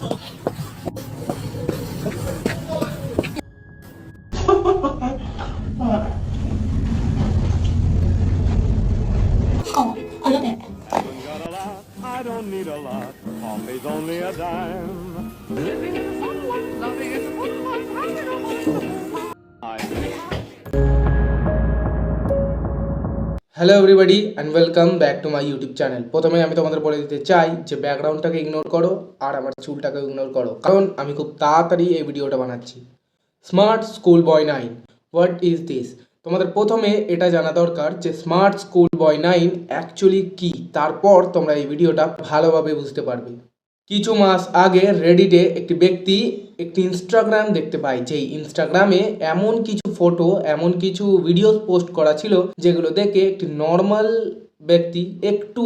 I don't need a lot, coffee's only a dime. Living is a fun one, loving is a fun one, hello everybody and welcome back to my YouTube channel. প্রথমে আমি তোমাদের বলে দিতে চাই যে ব্যাকগ্রাউন্ডটাকে ignore করো আর আমার চুলটাকে ইগনোর করো, কারণ আমি খুব তাড়াতাড়ি এই ভিডিওটা বানাচ্ছি। Smart school boy 9, what is this? তোমাদের প্রথমে এটা জানা দরকার যে স্মার্ট স্কুল বয় 9 অ্যাকচুয়ালি কী, তারপর তোমরা এই ভিডিওটা ভালোভাবে বুঝতে পারবে। কিছু মাস আগে রেডিটে একটি ব্যক্তি একটি ইনস্টাগ্রাম দেখতে পায়, যেই ইনস্টাগ্রামে এমন কিছু ফটো, এমন কিছু ভিডিও পোস্ট করা ছিল যেগুলো দেখে একটি নর্মাল ব্যক্তি একটু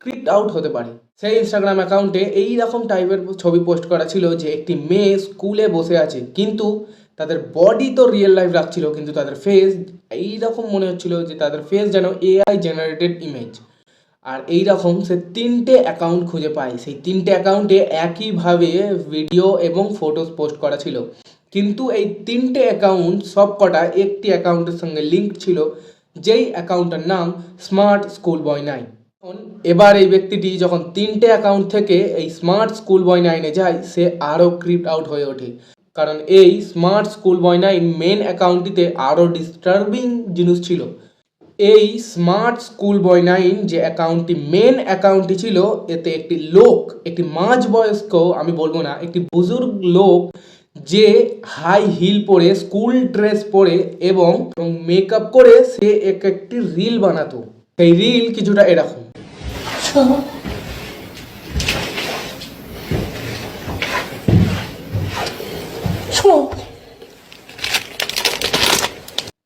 ক্রিপড আউট হতে পারে। সেই ইনস্টাগ্রাম অ্যাকাউন্টে এই রকম টাইপের ছবি পোস্ট করা ছিল যে একটি মেয়ে স্কুলে বসে আছে, কিন্তু তাদের বডি তো রিয়েল লাইফ রাখছিল, কিন্তু তাদের ফেস এইরকম মনে হচ্ছিল যে তাদের ফেস যেন এআই জেনারেটেড ইমেজ। আর এই রকম সে 3টে অ্যাকাউন্ট খুঁজে পায়, সেই 3টে অ্যাকাউন্টে একইভাবে ভিডিও এবং ফটোস পোস্ট করা ছিল, কিন্তু এই 3টে অ্যাকাউন্ট সব কটা একটি অ্যাকাউন্টের সঙ্গে লিঙ্ক ছিল, যেই অ্যাকাউন্টের নাম স্মার্ট স্কুল বয় 9। এবার এই ব্যক্তিটি যখন 3টে অ্যাকাউন্ট থেকে এই স্মার্ট স্কুল বয় 9-এ যায়, সে আরও ক্রিপড আউট হয়ে ওঠে, কারণ এই স্মার্ট স্কুল বয় 9 মেন অ্যাকাউন্টটিতে আরও ডিস্টার্বিং জিনিস ছিল। এই স্মার্ট স্কুল বয় 9 যে অ্যাকাউন্টটি মেন অ্যাকাউন্টটি ছিল, এতে একটি লোক, একটি মাঝ বয়স্ক, আমি বলবো না, একটি বুজুর্গ লোক, যে হাই হিল পরে, স্কুল ড্রেস পরে এবং মেকআপ করে সে একটি রিল বানাতো। সেই রিল কিছুটা এরকম।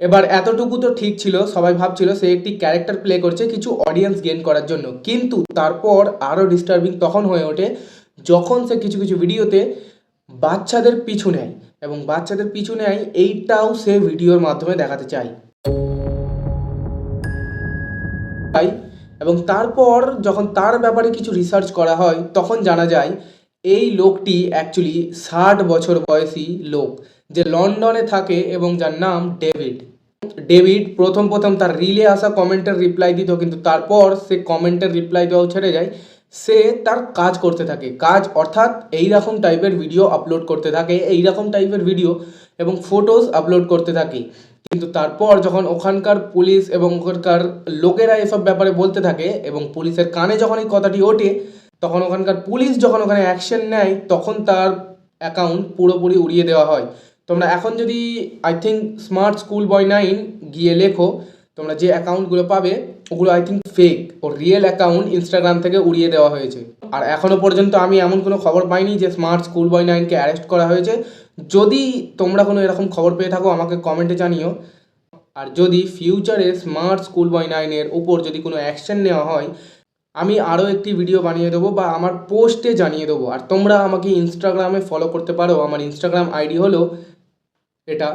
এবার এতটুকু তো ঠিক ছিল, সবাই ভাবছিল সে একটি ক্যারেক্টার প্লে করছে কিছু অডিয়েন্স গেইন করার জন্য, কিন্তু তারপর আরও ডিস্টার্বিং তখন হয়ে ওঠে যখন সে কিছু কিছু ভিডিওতে বাচ্চাদের পিছু নেয়, এবং বাচ্চাদের পিছু নেয় এইটাও সে ভিডিওর মাধ্যমে দেখাতে চায়। এবং তারপর যখন তার ব্যাপারে কিছু রিসার্চ করা হয়, তখন জানা যায় এই লোকটি অ্যাকচুয়ালি 60 বছর বয়সী লোক, যে লন্ডনে থাকে এবং যার নাম ডেভিড। প্রথম তার রিলে আসা কমেন্টের রিপ্লাই দিত, কিন্তু তারপর সে কমেন্টের রিপ্লাই দেওয়াও ছেড়ে যায়, সে তার কাজ করতে থাকে। কাজ অর্থাৎ এইরকম টাইপের ভিডিও আপলোড করতে থাকে, এইরকম টাইপের ভিডিও এবং ফটোস আপলোড করতে থাকে। কিন্তু তারপর যখন ওখানকার পুলিশ এবং ওখানকার লোকেরা এসব ব্যাপারে বলতে থাকে এবং পুলিশের কানে যখন এই কথাটি ওঠে, তখন ওখানকার পুলিশ যখন ওখানে অ্যাকশন নেয়, তখন তার অ্যাকাউন্ট পুরোপুরি উড়িয়ে দেওয়া হয়। তোমরা এখন যদি I think smart school boy 9 গিয়ে লেখো, তোমরা যে অ্যাকাউন্টগুলো পাবে ওগুলো আই থিঙ্ক ফেক, ও রিয়েল অ্যাকাউন্ট ইনস্টাগ্রাম থেকে উড়িয়ে দেওয়া হয়েছে। আর এখনও পর্যন্ত আমি এমন কোনো খবর পাইনি যে স্মার্ট স্কুল বয় 9-কে অ্যারেস্ট করা হয়েছে। যদি তোমরা কোনো এরকম খবর পেয়ে থাকো আমাকে কমেন্টে জানিও। আর যদি ফিউচারে স্মার্ট স্কুল বয় 9-এর উপর যদি কোনো অ্যাকশন নেওয়া হয়, আমি আরও একটি ভিডিও বানিয়ে দেবো বা আমার পোস্টে জানিয়ে দেবো। আর তোমরা আমাকে ইনস্টাগ্রামে ফলো করতে পারো, আমার ইনস্টাগ্রাম আইডি হলো এটা